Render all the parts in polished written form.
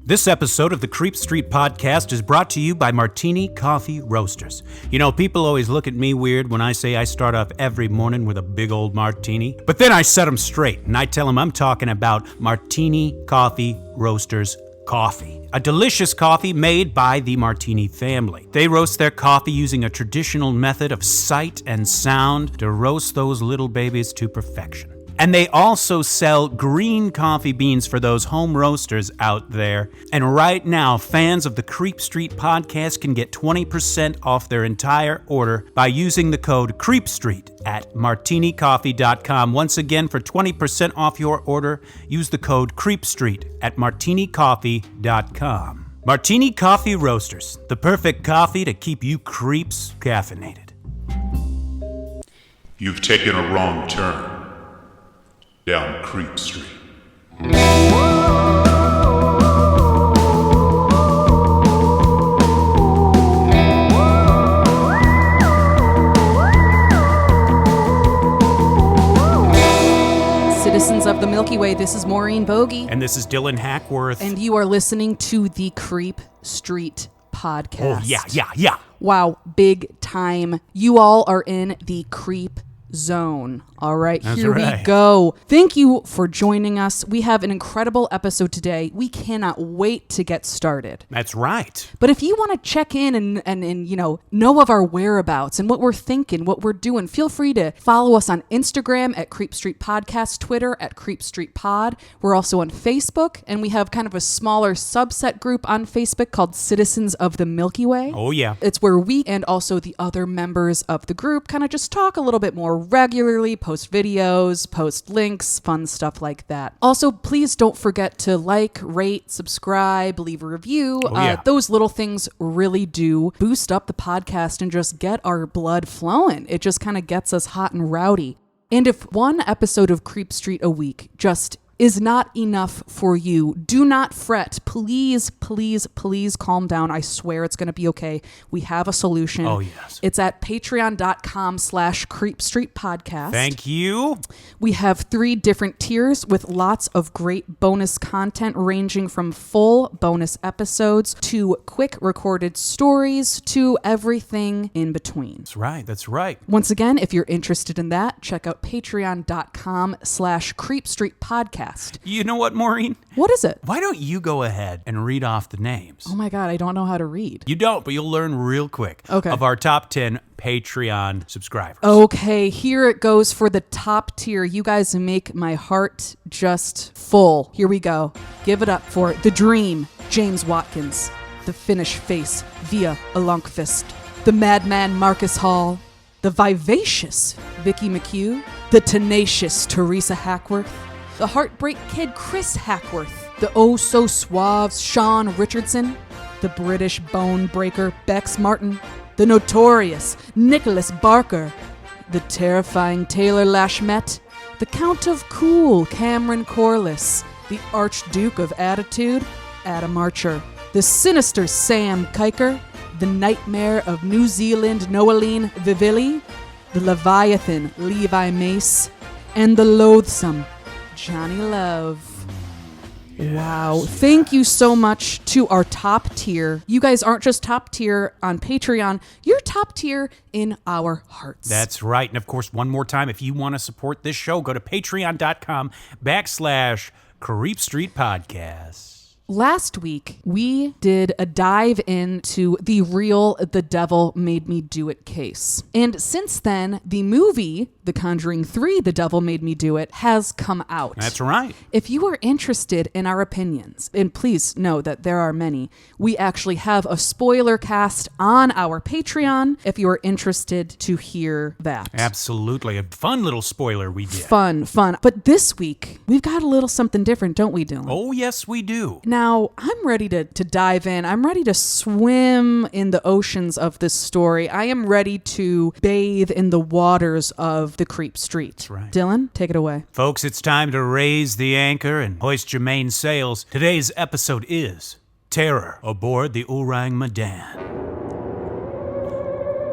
This episode of the Creep Street Podcast is brought to you by Martini Coffee Roasters. You know, people always look at me weird when I say I start off every morning with a big old martini. But then I set them straight, and I tell them I'm talking about Martini Coffee Roasters coffee. A delicious coffee made by the Martini family. They roast their coffee using a traditional method of sight and sound to roast those little babies to perfection. And they also sell green coffee beans for those home roasters out there. And right now, fans of the Creep Street Podcast can get 20% off their entire order by using the code CREEPSTREET at martinicoffee.com. Once again, for 20% off your order, use the code CREEPSTREET at martinicoffee.com. Martini Coffee Roasters, the perfect coffee to keep you creeps caffeinated. You've taken a wrong turn down Creep Street. Citizens of the Milky Way, this is Maureen Bogey. And this is Dylan Hackworth. And you are listening to the Creep Street Podcast. Oh, yeah. Wow, big time. You all are in the Creep Zone. All right, That's here right. we go. Thank you for joining us. We have an incredible episode today. We cannot wait to get started. That's right. But if you want to check in and know of our whereabouts and what we're thinking, what we're doing, feel free to follow us on Instagram at Creep Street Podcast, Twitter at Creep Street Pod. We're also on Facebook, and we have kind of a smaller subset group on Facebook called Citizens of the Milky Way. Oh, yeah. It's where we and also the other members of the group kind of just talk a little bit more regularly, post videos, post links, fun stuff like that. Also, please don't forget to like, rate, subscribe, leave a review. Oh, yeah. Those little things really do boost up the podcast and just get our blood flowing. It just kind of gets us hot and rowdy. And if one episode of Creep Street a week just is not enough for you, do not fret. Please, please, please calm down. I swear it's going to be okay. We have a solution. Oh, yes. It's at patreon.com/creepstreetpodcast. Thank you. We have 3 different tiers with lots of great bonus content ranging from full bonus episodes to quick recorded stories to everything in between. That's right. Once again, if you're interested in that, check out patreon.com/creepstreetpodcast. You know what, Maureen? What is it? Why don't you go ahead and read off the names? Oh my God, I don't know how to read. You don't, but you'll learn real quick. Okay. Of our top 10 Patreon subscribers. Okay, here it goes for the top tier. You guys make my heart just full. Here we go. Give it up for The Dream, James Watkins. The Finnish Face, Via Alunkvist. The Madman, Marcus Hall. The Vivacious, Vicky McHugh. The Tenacious, Teresa Hackworth. The Heartbreak Kid, Chris Hackworth. The Oh So Suave, Sean Richardson. The British Bone Breaker, Bex Martin. The Notorious, Nicholas Barker. The Terrifying Taylor Lashmet. The Count of Cool, Cameron Corliss. The Archduke of Attitude, Adam Archer. The Sinister Sam Kiker. The Nightmare of New Zealand, Noeline Vivilli. The Leviathan, Levi Mace. And the Loathsome, Johnny Love. Yes. Wow. Thank you so much to our top tier. You guys aren't just top tier on Patreon. You're top tier in our hearts. That's right. And of course, one more time, if you want to support this show, go to patreon.com/Creep Street Podcast. Last week, we did a dive into the real The Devil Made Me Do It case. And since then, the movie, The Conjuring 3, The Devil Made Me Do It, has come out. That's right. If you are interested in our opinions, and please know that there are many, we actually have a spoiler cast on our Patreon if you are interested to hear that. Absolutely. A fun little spoiler we did. Fun. But this week, we've got a little something different, don't we, Dylan? Oh, yes, we do. Now, I'm ready to dive in. I'm ready to swim in the oceans of this story. I am ready to bathe in the waters of the Creep Street. That's right. Dylan, take it away. Folks, it's time to raise the anchor and hoist your main sails. Today's episode is Terror Aboard the Ourang Medan.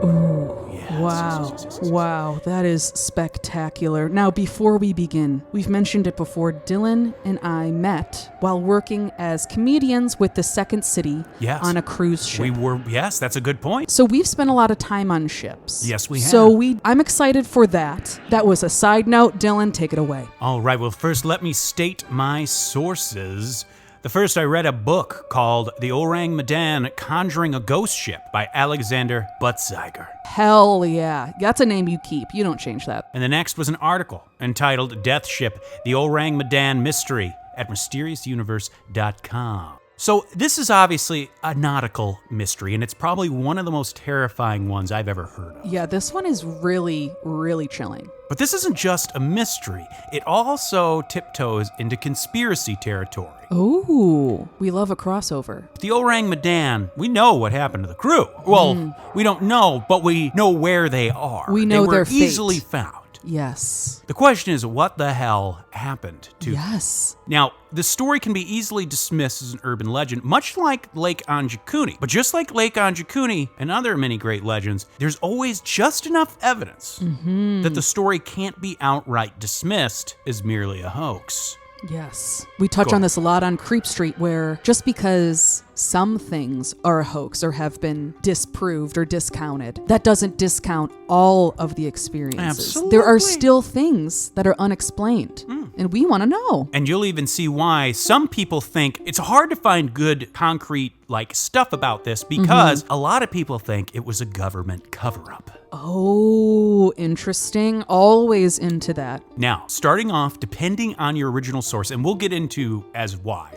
Ooh. Yes. Wow, that is spectacular. Now, before we begin, we've mentioned it before, Dylan and I met while working as comedians with the Second City on a cruise ship. Yes, that's a good point. So we've spent a lot of time on ships. Yes, we have. So I'm excited for that. That was a side note. Dylan, take it away. All right, well, first let me state my sources. The first, I read a book called The Ourang Medan Conjuring a Ghost Ship by Alexander Butziger. Hell yeah. That's a name you keep. You don't change that. And the next was an article entitled Death Ship, The Ourang Medan Mystery at mysteriousuniverse.com. So this is obviously a nautical mystery, and it's probably one of the most terrifying ones I've ever heard of. Yeah, this one is really, really chilling. But this isn't just a mystery. It also tiptoes into conspiracy territory. Ooh, we love a crossover. The Ourang Medan, we know what happened to the crew. Well, we don't know, but we know where they are. We know their fate. They were easily found. Yes. The question is, what the hell happened to them? Yes. Now, the story can be easily dismissed as an urban legend, much like Lake Anjikuni. But just like Lake Anjikuni and other many great legends, there's always just enough evidence that the story can't be outright dismissed as merely a hoax. Yes. We touch on this a lot on Creep Street, where just because some things are a hoax or have been disproved or discounted, that doesn't discount all of the experiences. Absolutely. There are still things that are unexplained, and we want to know. And you'll even see why some people think it's hard to find good concrete stuff about this because a lot of people think it was a government cover-up. Oh, interesting. Always into that. Now, starting off, depending on your original source, and we'll get into as why,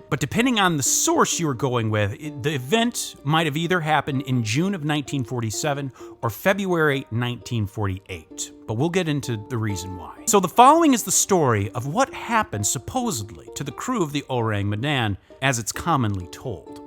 but depending on the source you were going with, the event might have either happened in June of 1947 or February 1948. But we'll get into the reason why. So the following is the story of what happened supposedly to the crew of the Ourang Medan as it's commonly told.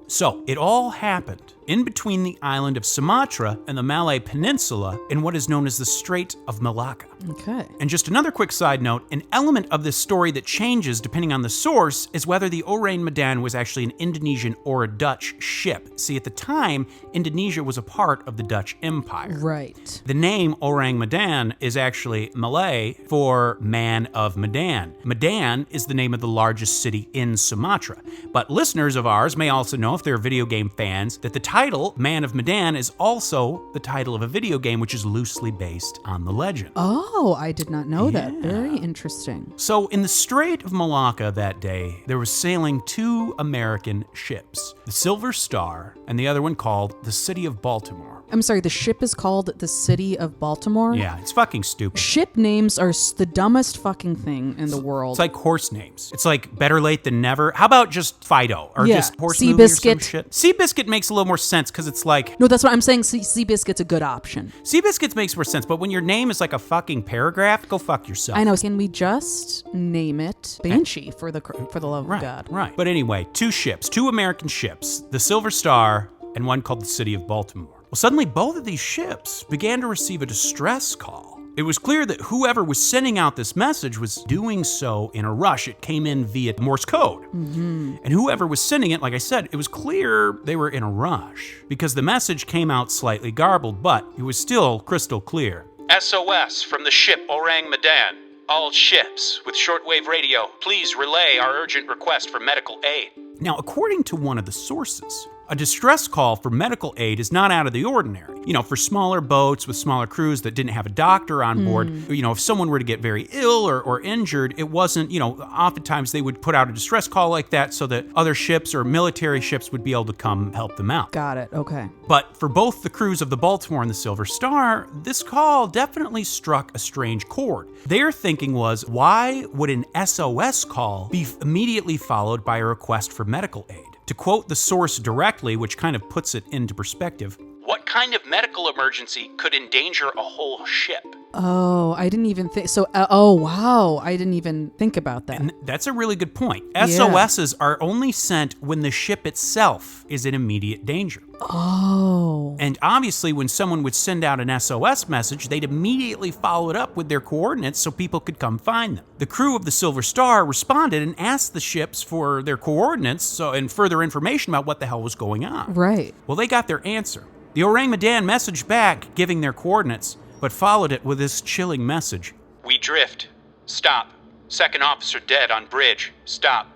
So it all happened in between the island of Sumatra and the Malay Peninsula in what is known as the Strait of Malacca. Okay. And just another quick side note, an element of this story that changes depending on the source is whether the Ourang Medan was actually an Indonesian or a Dutch ship. See, at the time, Indonesia was a part of the Dutch Empire. Right. The name Ourang Medan is actually Malay for Man of Medan. Medan is the name of the largest city in Sumatra. But listeners of ours may also know, if they're video game fans, that the title Man of Medan is also the title of a video game which is loosely based on the legend. Oh, I did not know that. Very interesting. So in the Strait of Malacca that day, there was sailing two American ships, the Silver Star and the other one called the City of Baltimore. I'm sorry, the ship is called the City of Baltimore? Yeah, it's fucking stupid. Ship names are the dumbest fucking thing in the world. It's like horse names. It's like better late than never. How about just Fido or just horse movie or some shit? Seabiscuit makes a little more sense because it's like... No, that's what I'm saying. Seabiscuit's a good option. Seabiscuit makes more sense, but when your name is like a fucking paragraph, go fuck yourself. I know. Can we just name it Banshee for the love of God? Right. But anyway, two ships, two American ships, the Silver Star and one called the City of Baltimore. Well, suddenly both of these ships began to receive a distress call. It was clear that whoever was sending out this message was doing so in a rush. It came in via Morse code. And whoever was sending it, like I said, it was clear they were in a rush because the message came out slightly garbled, but it was still crystal clear. SOS from the ship Ourang Medan. All ships with shortwave radio, please relay our urgent request for medical aid. Now, according to one of the sources, a distress call for medical aid is not out of the ordinary. For smaller boats with smaller crews that didn't have a doctor on board, if someone were to get very ill or injured, it wasn't, oftentimes they would put out a distress call like that so that other ships or military ships would be able to come help them out. Got it. Okay. But for both the crews of the Baltimore and the Silver Star, this call definitely struck a strange chord. Their thinking was, why would an SOS call be immediately followed by a request for medical aid? To quote the source directly, which kind of puts it into perspective, what kind of medical emergency could endanger a whole ship? Oh, I didn't even think so. Oh, wow. I didn't even think about that. And that's a really good point. SOSs are only sent when the ship itself is in immediate danger. Oh. And obviously, when someone would send out an SOS message, they'd immediately follow it up with their coordinates so people could come find them. The crew of the Silver Star responded and asked the ships for their coordinates and further information about what the hell was going on. Right. Well, they got their answer. The Ourang Medan messaged back, giving their coordinates, but followed it with this chilling message. We drift. Stop. Second officer dead on bridge. Stop.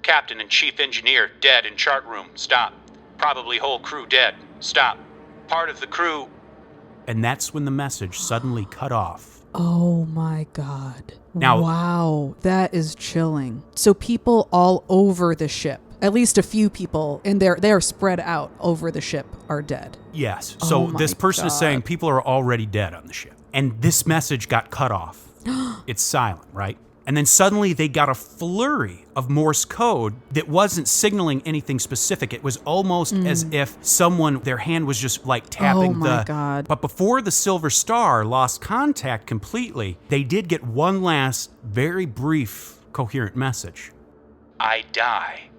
Captain and chief engineer dead in chart room. Stop. Probably whole crew dead. Stop. Part of the crew... And that's when the message suddenly cut off. Oh my God. Now- wow, that is chilling. So people all over the ship, at least a few people, and they're spread out over the ship, are dead. Yes. So my this person is God. saying people are already dead on the ship. And this message got cut off. It's silent, right? And then suddenly they got a flurry of Morse code that wasn't signaling anything specific. It was almost as if their hand was just like tapping Oh my God. But before the Silver Star lost contact completely, they did get one last, very brief, coherent message. I die.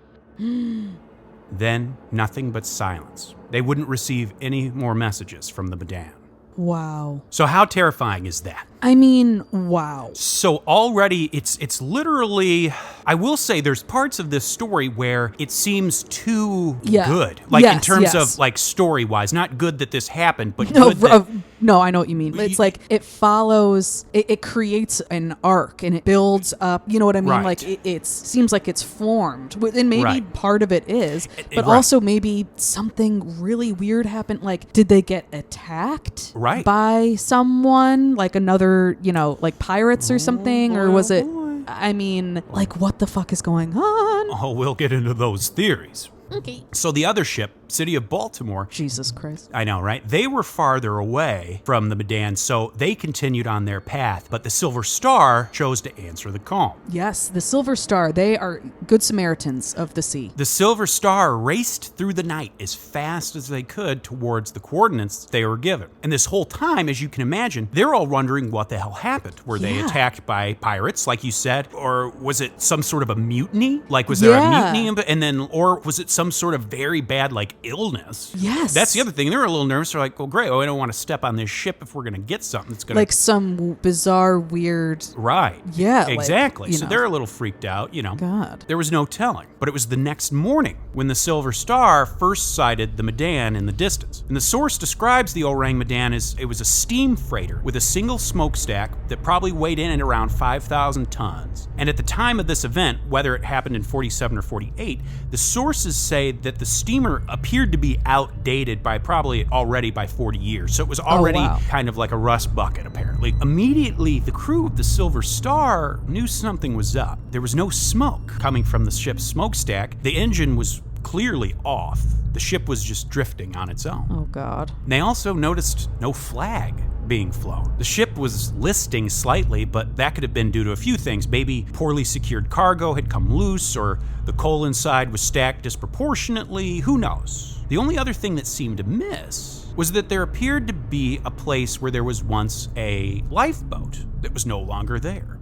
Then nothing but silence. They wouldn't receive any more messages from the Medan. Wow. So how terrifying is that? I mean, wow. So already it's literally, I will say there's parts of this story where it seems too Yeah. good. Like in Yes, terms yes. of like story-wise, not good that this happened, but No, good that, no, I know what you mean. It's like it follows, it creates an arc and it builds up. You know what I mean? Right. Like it seems like it's formed, and maybe Right. part of it is, but right. also maybe something really weird happened. Like, did they get attacked Right. by someone, like another, like pirates or something, or was it? I mean, like, what the fuck is going on? oh, we'll get into those theories. Okay. So the other ship, City of Baltimore, Jesus Christ. I know, right? They were farther away from the Medan, so they continued on their path, but the Silver Star chose to answer the call. Yes, the Silver Star. They are good Samaritans of the sea. The Silver Star raced through the night as fast as they could towards the coordinates they were given. And this whole time, as you can imagine, they're all wondering what the hell happened. Were they Yeah. attacked by pirates, like you said? Or was it some sort of a mutiny? Like, was there a Yeah. mutiny? And then, or was it some sort of very bad, like, illness? Yes. That's the other thing. They were a little nervous. They're like, well, great. I don't want to step on this ship if we're going to get something that's going to... Like some bizarre, weird. Right. Yeah, like, Exactly. you So know. they're a little freaked out, God. There was no telling. But it was the next morning when the Silver Star first sighted the Medan in the distance. And the source describes the Ourang Medan as it was a steam freighter with a single smokestack that probably weighed in at around 5,000 tons. And at the time of this event, whether it happened in 47 or 48, the sources say that the steamer appeared to be outdated by probably already by 40 years. So it was already wow. kind of like a rust bucket, apparently. Immediately, the crew of the Silver Star knew something was up. There was no smoke coming from the ship's smokestack. The engine was clearly off. The ship was just drifting on its own. Oh, God. And they also noticed no flag being flown. The ship was listing slightly, but that could have been due to a few things. Maybe poorly secured cargo had come loose, or the coal inside was stacked disproportionately. Who knows? The only other thing that seemed amiss was that there appeared to be a place where there was once a lifeboat that was no longer there.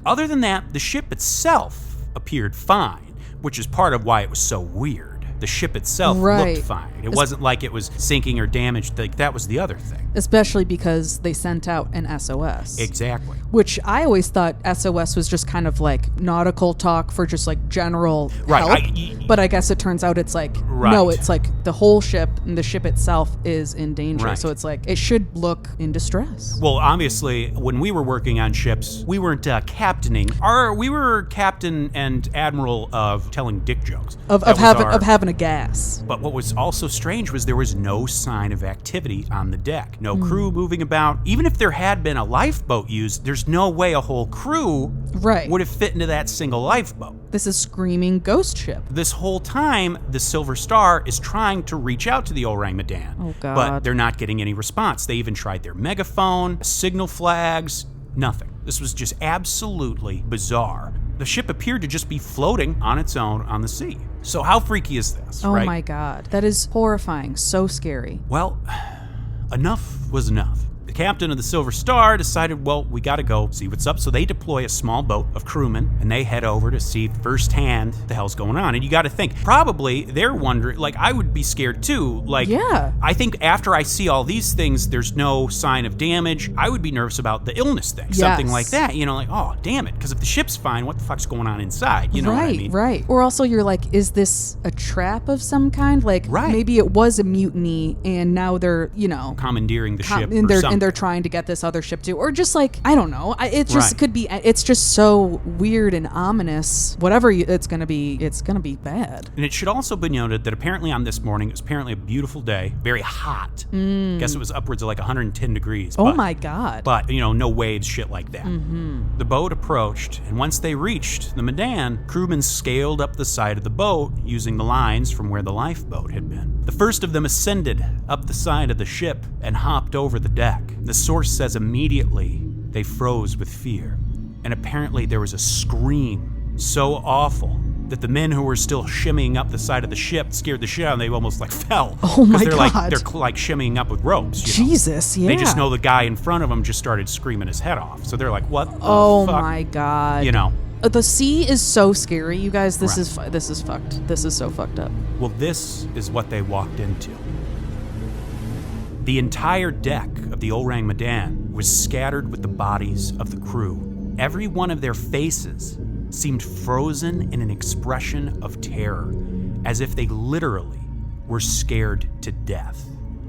Other than that, the ship itself appeared fine, which is part of why it was so weird. The ship itself Right. looked fine. It wasn't like it was sinking or damaged. Like, that was the other thing. Especially because they sent out an SOS. Exactly. Which I always thought SOS was just kind of like nautical talk for just like general Right, help. But I guess it turns out it's like, Right. no, it's like the whole ship and the ship itself is in danger. Right. So it's like, it should look in distress. Well, obviously, when we were working on ships, we weren't captaining. We were captain and admiral of telling dick jokes. Of That was having a gas. But what was also strange was there was no sign of activity on the deck. No crew moving about. Even if there had been a lifeboat used, there's no way a whole crew Right. would have fit into that single lifeboat. This is screaming ghost ship. This whole time, the Silver Star is trying to reach out to the Ourang Medan. Oh, God. But they're not getting any response. They even tried their megaphone, signal flags, nothing. This was just absolutely bizarre. The ship appeared to just be floating on its own on the sea. So how freaky is this, Oh right? my God. That is horrifying. So scary. Well, enough was enough. The captain of the Silver Star decided, well, we gotta go see what's up. So they deploy a small boat of crewmen, and they head over to see firsthand what the hell's going on. And you gotta think, probably they're wondering, like, I would be scared too. Like, yeah. I think after I see all these things, there's no sign of damage, I would be nervous about the illness thing. Something like that, you know, like, oh, damn it. Because if the ship's fine, what the fuck's going on inside? You know what I mean? Right. Or also you're like, is this a trap of some kind? Like, maybe it was a mutiny and now they're, you know, commandeering the ship and they're trying to get this other ship too. Or just like, I don't know. It just could be, it's just so weird and ominous. Whatever it's going to be bad. And it should also be noted that apparently on this morning, it was apparently a beautiful day, very hot. I guess it was upwards of like 110 degrees. Oh my God. But, you know, no waves, shit like that. The boat approached, and once they reached the Medan, crewmen scaled up the side of the boat using the lines from where the lifeboat had been. The first of them ascended up the side of the ship and hopped over the deck. The source says immediately they froze with fear, and apparently there was a scream so awful that the men who were still shimmying up the side of the ship scared the shit out of them. They almost like fell. Oh my God. They're like shimmying up with ropes. You know? Jesus, yeah. They just know the guy in front of them just started screaming his head off. So they're like, what the fuck? Oh my God. You know. The sea is so scary, you guys. This is fucked. This is so fucked up. Well, this is what they walked into. The entire deck of the Ourang Medan was scattered with the bodies of the crew. Every one of their faces seemed frozen in an expression of terror, as if they literally were scared to death.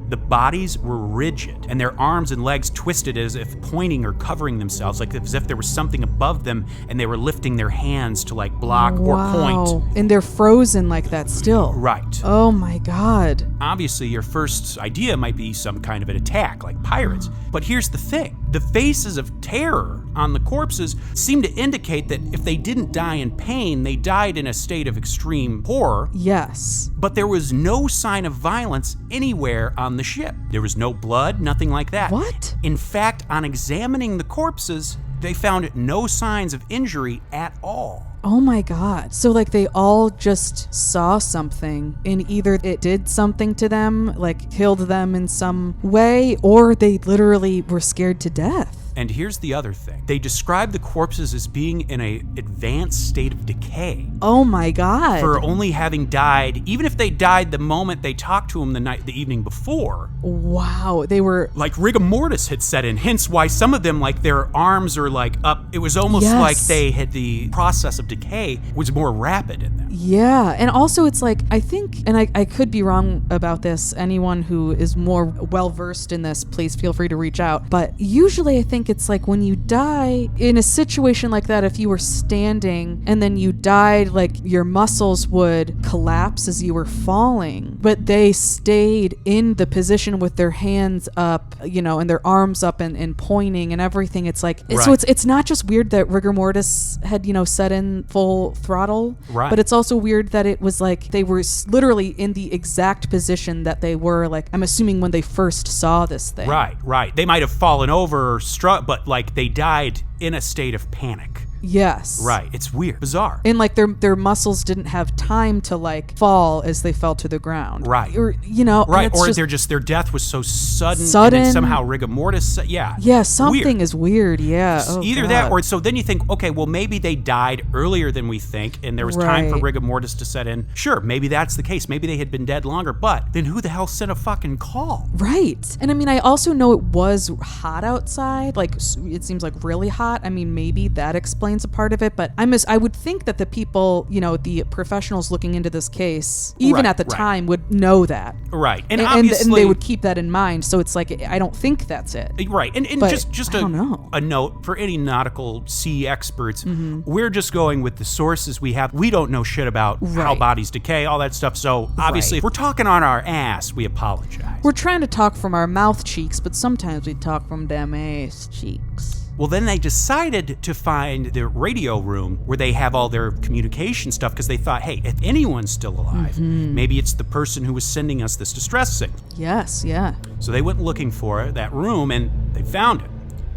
The bodies were rigid, and their arms and legs twisted as if pointing or covering themselves, like as if there was something above them and they were lifting their hands to like block or point. And they're frozen like that still. Right. Oh my God. Obviously, your first idea might be some kind of an attack, like pirates. But here's the thing. The faces of terror on the corpses seem to indicate that if they didn't die in pain, they died in a state of extreme horror. Yes. But there was no sign of violence anywhere on the ship. There was no blood, nothing like that. What? In fact, on examining the corpses, they found no signs of injury at all. Oh my God. So like they all just saw something and either it did something to them, like killed them in some way, or they literally were scared to death. And here's the other thing. They described the corpses as being in an advanced state of decay. Oh my God. For only having died, even if they died the moment they talked to him the evening before. Wow. They were... Like rigor mortis had set in, hence why some of them, like their arms are like up. It was almost like they had the process of decay was more rapid in them. Yeah. And also it's like, I think, and I could be wrong about this, anyone who is more well-versed in this, please feel free to reach out. But usually I think it's like when you die in a situation like that, if you were standing and then you died, like your muscles would collapse as you were falling, but they stayed in the position with their hands up, you know, and their arms up and pointing and everything. It's like, so it's not just weird that rigor mortis had, you know, set in full throttle, but it's also weird that it was like they were literally in the exact position that they were, like, I'm assuming when they first saw this thing. Right. They might have fallen over or struck, but like they died in a state of panic. Yes. Right. It's weird. Bizarre. And like their muscles didn't have time to like fall as they fell to the ground. Right. Or, you know. Right. Or they're just, their death was so sudden. And then somehow rigor mortis. Yeah. Yeah. Something is weird. Yeah. Either that or so then you think, okay, well maybe they died earlier than we think and there was time for rigor mortis to set in. Sure. Maybe that's the case. Maybe they had been dead longer, but then who the hell sent a fucking call? Right. And I mean, I also know it was hot outside. Like it seems like really hot. I mean, maybe that explains a part of it, but I would think that the people, you know, the professionals looking into this case, even at the time, would know that. Right. And obviously, and they would keep that in mind. So it's like, I don't think that's it. Right. And just a note for any nautical sea experts, we're just going with the sources we have. We don't know shit about how bodies decay, all that stuff. So obviously, if we're talking on our ass, we apologize. We're trying to talk from our mouth cheeks, but sometimes we talk from them ass cheeks. Well, then they decided to find the radio room where they have all their communication stuff because they thought, hey, if anyone's still alive, maybe it's the person who was sending us this distress signal. Yes, yeah. So they went looking for that room and they found it.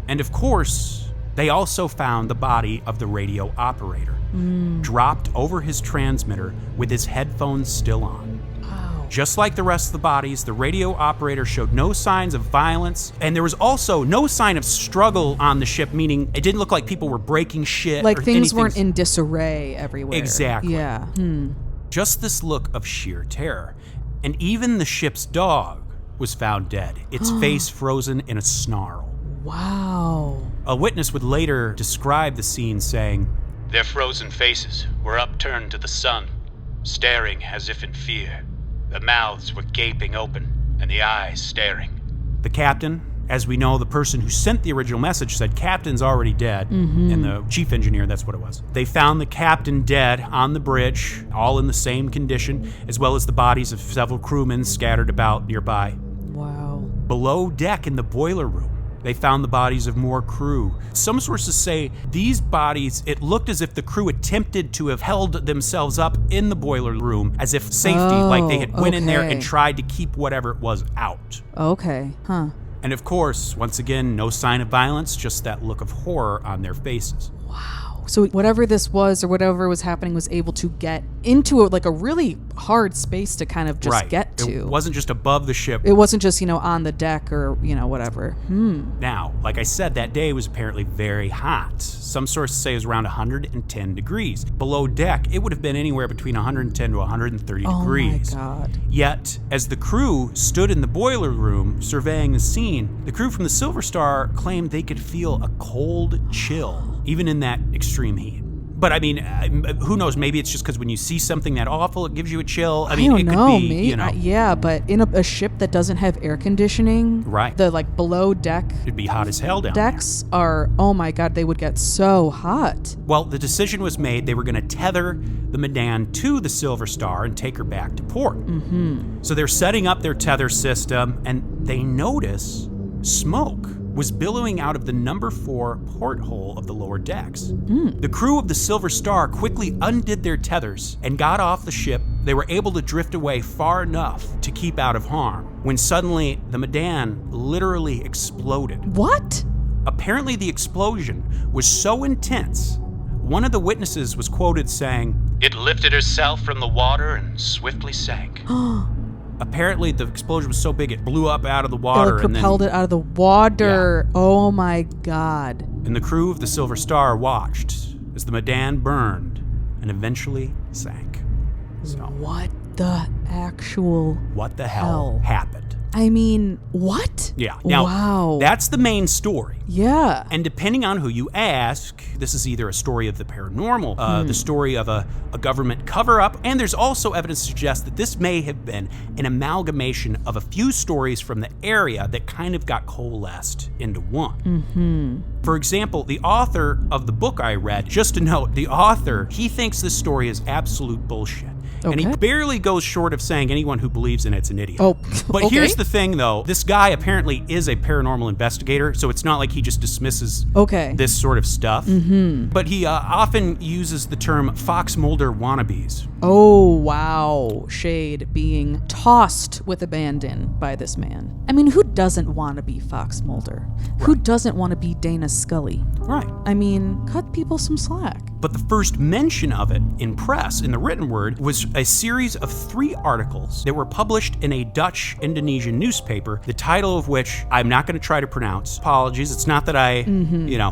And of course, they also found the body of the radio operator, dropped over his transmitter with his headphones still on. Oh, Just like the rest of the bodies, the radio operator showed no signs of violence, and there was also no sign of struggle on the ship, meaning it didn't look like people were breaking shit. Like or things anything. weren't in disarray everywhere. Exactly. Yeah. Just this look of sheer terror. And even the ship's dog was found dead, its face frozen in a snarl. Wow. A witness would later describe the scene saying, Their frozen faces were upturned to the sun, staring as if in fear. The mouths were gaping open, and the eyes staring. The captain, as we know, the person who sent the original message said captain's already dead, and the chief engineer, that's what it was. They found the captain dead on the bridge, all in the same condition, as well as the bodies of several crewmen scattered about nearby. Wow. Below deck in the boiler room, they found the bodies of more crew. Some sources say these bodies, it looked as if the crew attempted to have held themselves up in the boiler room as if safety, like they had went in there and tried to keep whatever it was out. Okay. Huh. And of course, once again, no sign of violence, just that look of horror on their faces. Wow. So whatever this was or whatever was happening was able to get into a really hard space to kind of just get to. It wasn't just above the ship. It wasn't just, on the deck or, whatever. Now, like I said, that day was apparently very hot. Some sources say it was around 110 degrees. Below deck, it would have been anywhere between 110 to 130 degrees. Oh my God. Yet, as the crew stood in the boiler room surveying the scene, the crew from the Silver Star claimed they could feel a cold chill, even in that extreme heat. But I mean, who knows? Maybe it's just because when you see something that awful, it gives you a chill. I mean, don't it could know, be, yeah, but in a ship that doesn't have air conditioning, right? The below deck it'd be hot as hell down decks are, oh my God, they would get so hot. Well, the decision was made. They were going to tether the Medan to the Silver Star and take her back to port. So they're setting up their tether system, and they notice smoke was billowing out of the number 4 porthole of the lower decks. The crew of the Silver Star quickly undid their tethers and got off the ship. They were able to drift away far enough to keep out of harm, when suddenly the Medan literally exploded. What? Apparently the explosion was so intense, one of the witnesses was quoted saying, It lifted herself from the water and swiftly sank. apparently the explosion was so big it blew up out of the water. It propelled it out of the water. Yeah. Oh my God. And the crew of the Silver Star watched as the Medan burned and eventually sank. So, What the actual what the hell happened? I mean, what? Yeah. Now, wow. That's the main story. Yeah. And depending on who you ask, this is either a story of the paranormal, the story of a government cover-up, and there's also evidence to suggest that this may have been an amalgamation of a few stories from the area that kind of got coalesced into one. For example, the author of the book I read, just to note, the author, he thinks this story is absolute bullshit. And he barely goes short of saying anyone who believes in it's an idiot. Oh, but here's the thing, though. This guy apparently is a paranormal investigator, so it's not like he just dismisses this sort of stuff. But he often uses the term Fox Mulder wannabes. Oh, wow. Shade being tossed with abandon by this man. I mean, who doesn't want to be Fox Mulder? Who doesn't want to be Dana Scully? Right. I mean, cut people some slack. But the first mention of it in press, in the written word, was a series of 3 articles that were published in a Dutch-Indonesian newspaper, the title of which I'm not going to try to pronounce. Apologies. It's not that I,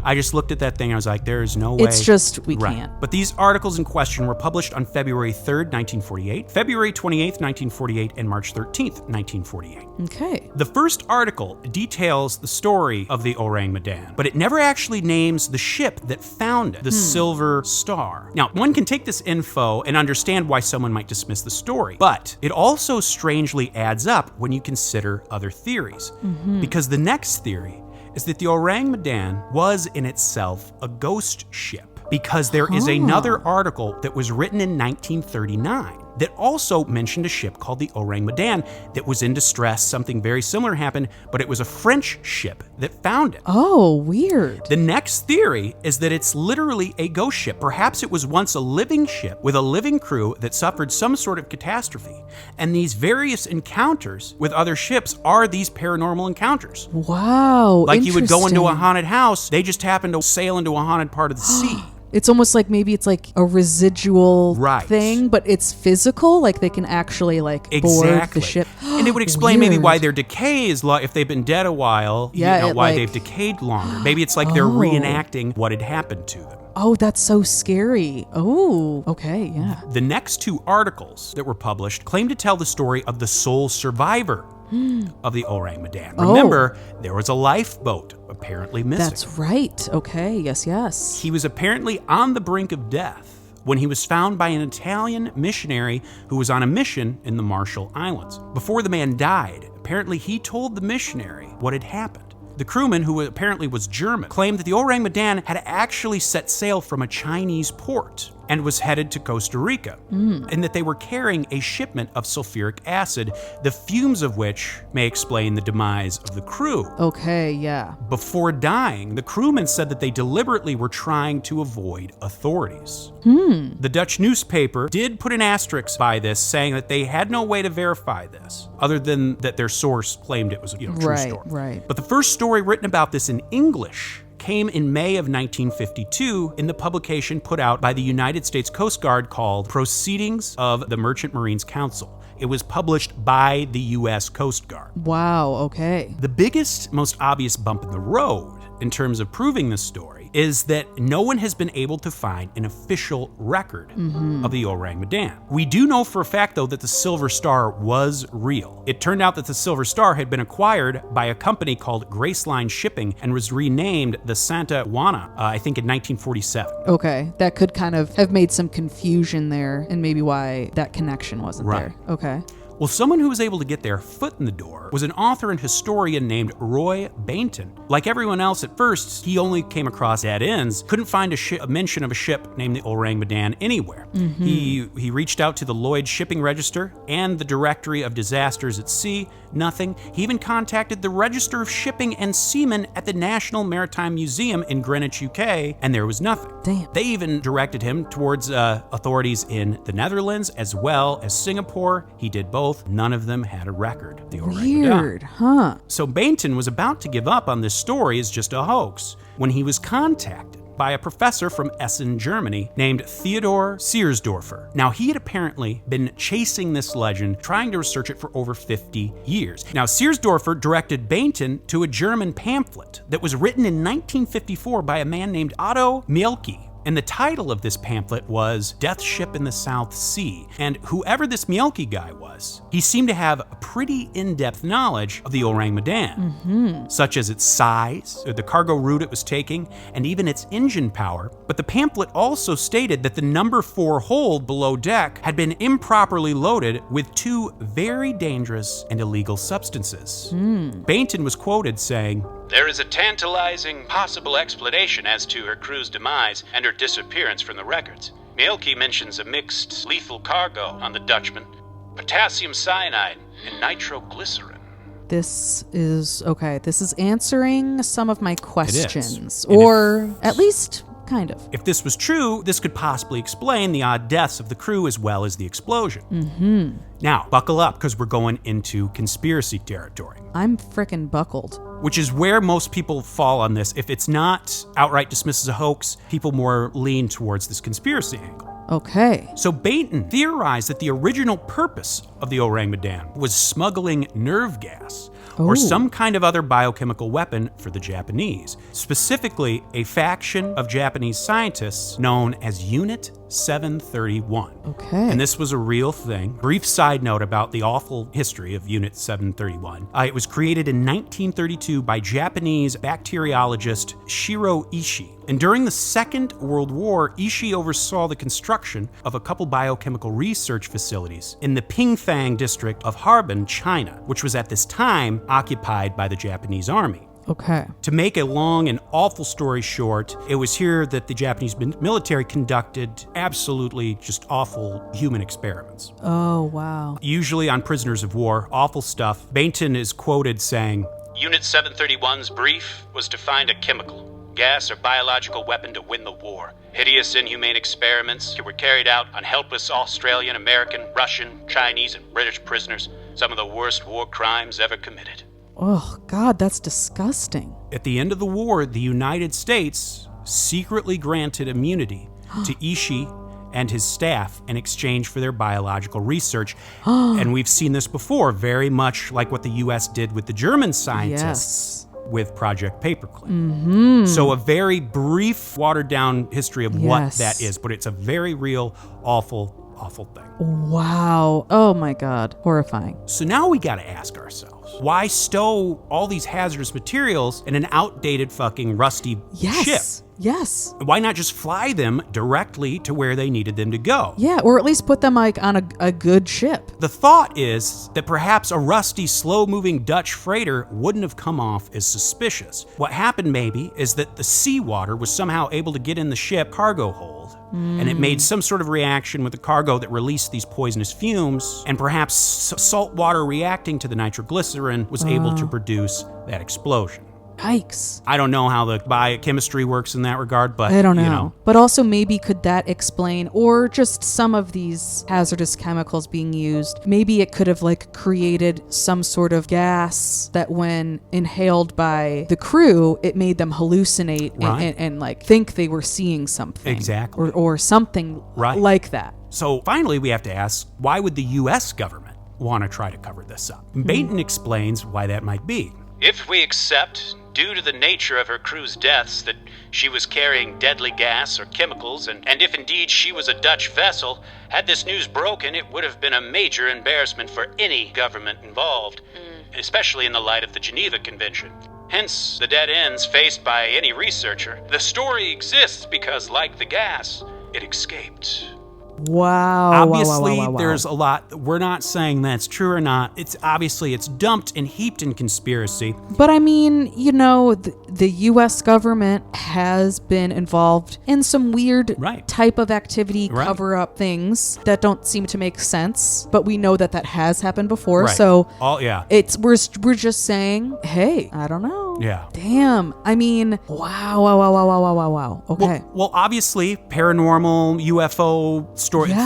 I just looked at that thing and I was like, there's no way. It's just, we can't. But these articles in question were published on February 3rd, 1948, February 28th, 1948, and March 13th, 1948. Okay. The first article details the story of the Ourang Medan, but it never actually names the ship that found it, the Silver Star. Now, one can take this info and understand why someone might dismiss the story, but it also strangely adds up when you consider other theories. Because the next theory is that the Ourang Medan was in itself a ghost ship, because there is another article that was written in 1939 that also mentioned a ship called the Ourang Medan that was in distress. Something very similar happened, but it was a French ship that found it. Oh, weird. The next theory is that it's literally a ghost ship. Perhaps it was once a living ship with a living crew that suffered some sort of catastrophe. And these various encounters with other ships are these paranormal encounters. Wow. Like you would go into a haunted house, they just happen to sail into a haunted part of the sea. It's almost like maybe it's like a residual Right. thing, but it's physical. Like they can actually like board the ship. And it would explain maybe Weird. why their decay is if they've been dead a while, Yeah, it, why like- they've decayed longer. Maybe it's like they're reenacting what had happened to them. Oh, that's so scary. Oh, okay, yeah. The next 2 articles that were published claim to tell the story of the sole survivor of the Ourang Medan. Remember, there was a lifeboat apparently missing. That's right. Okay, yes. He was apparently on the brink of death when he was found by an Italian missionary who was on a mission in the Marshall Islands. Before the man died, apparently he told the missionary what had happened. The crewman, who apparently was German, claimed that the Ourang Medan had actually set sail from a Chinese port and was headed to Costa Rica, and that they were carrying a shipment of sulfuric acid, the fumes of which may explain the demise of the crew. Okay, yeah. Before dying, the crewmen said that they deliberately were trying to avoid authorities. The Dutch newspaper did put an asterisk by this, saying that they had no way to verify this, other than that their source claimed it was a true story. Right. But the first story written about this in English came in May of 1952 in the publication put out by the United States Coast Guard called Proceedings of the Merchant Marines Council. It was published by the U.S. Coast Guard. Wow, okay. The biggest, most obvious bump in the road in terms of proving this story is that no one has been able to find an official record of the Ourang Medan. We do know for a fact, though, that the Silver Star was real. It turned out that the Silver Star had been acquired by a company called Graceline Shipping and was renamed the Santa Juana, I think in 1947. Okay, that could kind of have made some confusion there and maybe why that connection wasn't Right. there. Okay. Well, someone who was able to get their foot in the door was an author and historian named Roy Bainton. Like everyone else at first, he only came across dead ends, couldn't find a mention of a ship named the Ourang Medan anywhere. He reached out to the Lloyd's Shipping Register and the Directory of Disasters at Sea, nothing. He even contacted the Register of Shipping and Seamen at the National Maritime Museum in Greenwich, UK, and there was nothing. Damn. They even directed him towards authorities in the Netherlands as well as Singapore. He did both. None of them had a record. The Ourang Medan. Weird, huh? So Bainton was about to give up on this story as just a hoax when he was contacted by a professor from Essen, Germany, named Theodor Seersdorfer. Now, he had apparently been chasing this legend, trying to research it for over 50 years. Now, Seersdorfer directed Bainton to a German pamphlet that was written in 1954 by a man named Otto Mielke. And the title of this pamphlet was Death Ship in the South Sea. And whoever this Mielke guy was, he seemed to have a pretty in-depth knowledge of the Ourang Medan, such as its size, or the cargo route it was taking, and even its engine power. But the pamphlet also stated that the number 4 hold below deck had been improperly loaded with 2 very dangerous and illegal substances. Bainton was quoted saying, There is a tantalizing possible explanation as to her crew's demise and her disappearance from the records. Mielke mentions a mixed lethal cargo on the Dutchman, potassium cyanide and nitroglycerin. This is okay. This is answering some of my questions, And or at least kind of. if this was true, this could possibly explain the odd deaths of the crew as well as the explosion. Now, buckle up because we're going into conspiracy territory, I'm frickin' buckled. which is where most people fall on this. If it's not outright dismissed as a hoax, people more lean towards this conspiracy angle. Okay. So Bainton theorized that the original purpose of the Ourang Medan was smuggling nerve gas or some kind of other biochemical weapon for the Japanese, specifically a faction of Japanese scientists known as Unit 731. Okay. And this was a real thing. Brief side note about the awful history of Unit 731. It was created in 1932 by Japanese bacteriologist Shiro Ishii. And during the Second World War, Ishii oversaw the construction of a couple biochemical research facilities in the Pingfang district of Harbin, China, which was at this time occupied by the Japanese army. Okay. To make a long and awful story short, it was here that the Japanese military conducted absolutely just awful human experiments. Oh, wow. Usually on prisoners of war, awful stuff. Bainton is quoted saying, Unit 731's brief was to find a chemical, gas, or biological weapon to win the war. Hideous, inhumane experiments were carried out on helpless Australian, American, Russian, Chinese, and British prisoners. Some of the worst war crimes ever committed. Oh, God, that's disgusting. at the end of the war, the United States secretly granted immunity to Ishii and his staff in exchange for their biological research. And we've seen this before, very much like what the U.S. did with the German scientists with Project Paperclip. So a very brief, watered-down history of what that is, but it's a very real, awful thing. Wow. Oh my God. Horrifying. So now we gotta ask ourselves, why stow all these hazardous materials in an outdated fucking rusty ship? Yes. Why not just fly them directly to where they needed them to go? Yeah, or at least put them like on a good ship. The thought is that perhaps a rusty, slow-moving Dutch freighter wouldn't have come off as suspicious. What happened maybe is that the seawater was somehow able to get in the ship cargo hold, and it made some sort of reaction with the cargo that released these poisonous fumes, and perhaps salt water reacting to the nitroglycerin was able to produce that explosion. Yikes. I don't know how the biochemistry works in that regard, but I don't know. You know. But also maybe could that explain, or just some of these hazardous chemicals being used, maybe it could have like created some sort of gas that when inhaled by the crew, it made them hallucinate and like think they were seeing something. Exactly. Or something like that. So finally we have to ask, why would the U.S. government want to try to cover this up? Bainton explains why that might be. If we accept, due to the nature of her crew's deaths, that she was carrying deadly gas or chemicals, and if indeed she was a Dutch vessel, had this news broken, it would have been a major embarrassment for any government involved, especially in the light of the Geneva Convention. Hence, the dead ends faced by any researcher. The story exists because, like the gas, it escaped. Wow. Obviously, Wow. there's a lot. We're not saying that's true or not. It's dumped and heaped in conspiracy. But I mean, you know, the U.S. government has been involved in some weird type of activity, cover-up things that don't seem to make sense. But we know that has happened before. So we're just saying, hey, I don't know. Yeah. Damn. I mean, wow. Okay. Well, obviously, paranormal, UFO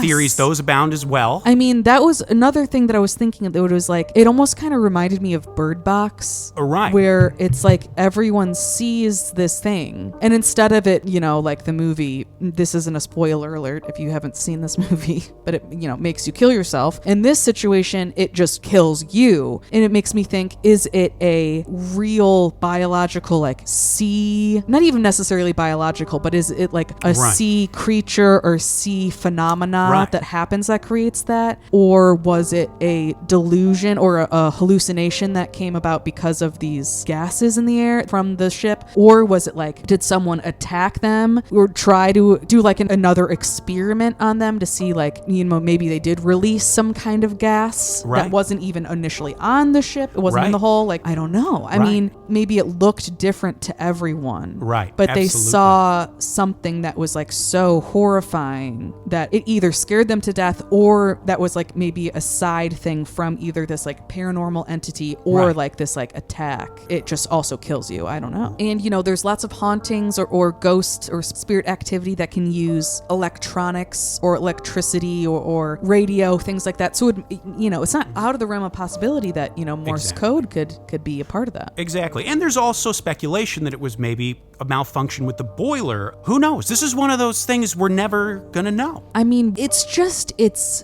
theories, those abound as well. I mean, that was another thing that I was thinking of. It was like, it almost kind of reminded me of Bird Box. Right. Where it's like everyone sees this thing. And instead of it, you know, like the movie, this isn't a spoiler alert if you haven't seen this movie, but it, you know, makes you kill yourself. In this situation, it just kills you. And it makes me think, is it a real biological, like sea, not even necessarily biological, but is it like a sea creature or sea phenomena that happens that creates that? Or was it a delusion or a hallucination that came about because of these gases in the air from the ship? Or was it like, did someone attack them or try to do like another experiment on them to see, like, you know, maybe they did release some kind of gas that wasn't even initially on the ship, it wasn't in the hull? Like, I don't know. I mean, maybe it looked different to everyone, but they saw something that was like so horrifying that it either scared them to death, or that was like maybe a side thing from either this like paranormal entity or like this like attack. It just also kills you. I don't know. And you know, there's lots of hauntings or ghost or spirit activity that can use electronics or electricity or radio, things like that. So it, you know, it's not out of the realm of possibility that, you know, Morse code could be a part of that. Exactly. And there's also speculation that it was maybe a malfunction with the boiler. Who knows? This is one of those things we're never gonna know. I mean, it's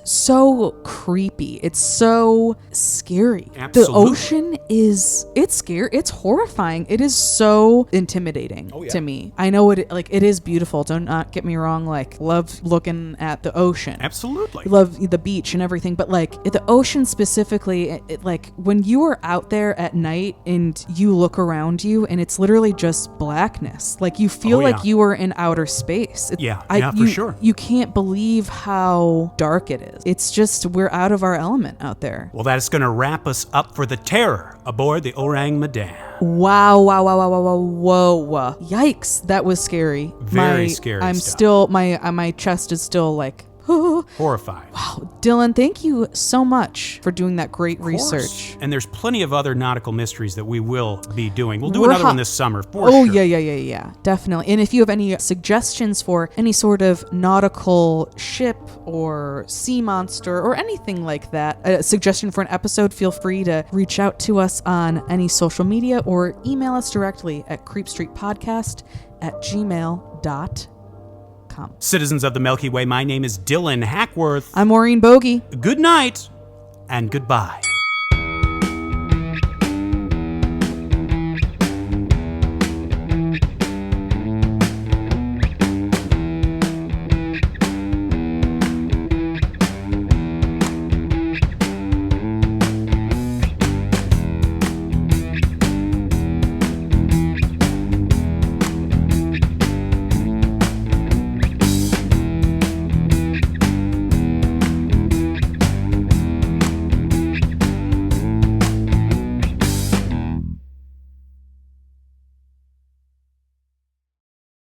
so creepy. It's so scary. Absolutely. The ocean it's scary. It's horrifying. It is so intimidating to me. I know it is beautiful. Do not get me wrong. Like, love looking at the ocean. Absolutely. Love the beach and everything. But like the ocean specifically, like when you are out there at night and you look around you and it's literally just blackness. Like you feel like you are in outer space. For sure. You can't believe how dark it is. It's just, we're out of our element out there. Well, that's going to wrap us up for the terror aboard the Ourang Medan. Wow. Yikes. That was scary. Very scary I'm stuff. still, my chest is still like, Horrifying. Wow, Dylan, thank you so much for doing that great Of course. research. And there's plenty of other nautical mysteries that we will be doing. We'll do We're another hot- one this summer, for Oh, sure. yeah, definitely. And if you have any suggestions for any sort of nautical ship or sea monster or anything like that, a suggestion for an episode, feel free to reach out to us on any social media or email us directly at creepstreetpodcast@gmail.com. Citizens of the Milky Way, my name is Dylan Hackworth. I'm Maureen Bogey. Good night and goodbye.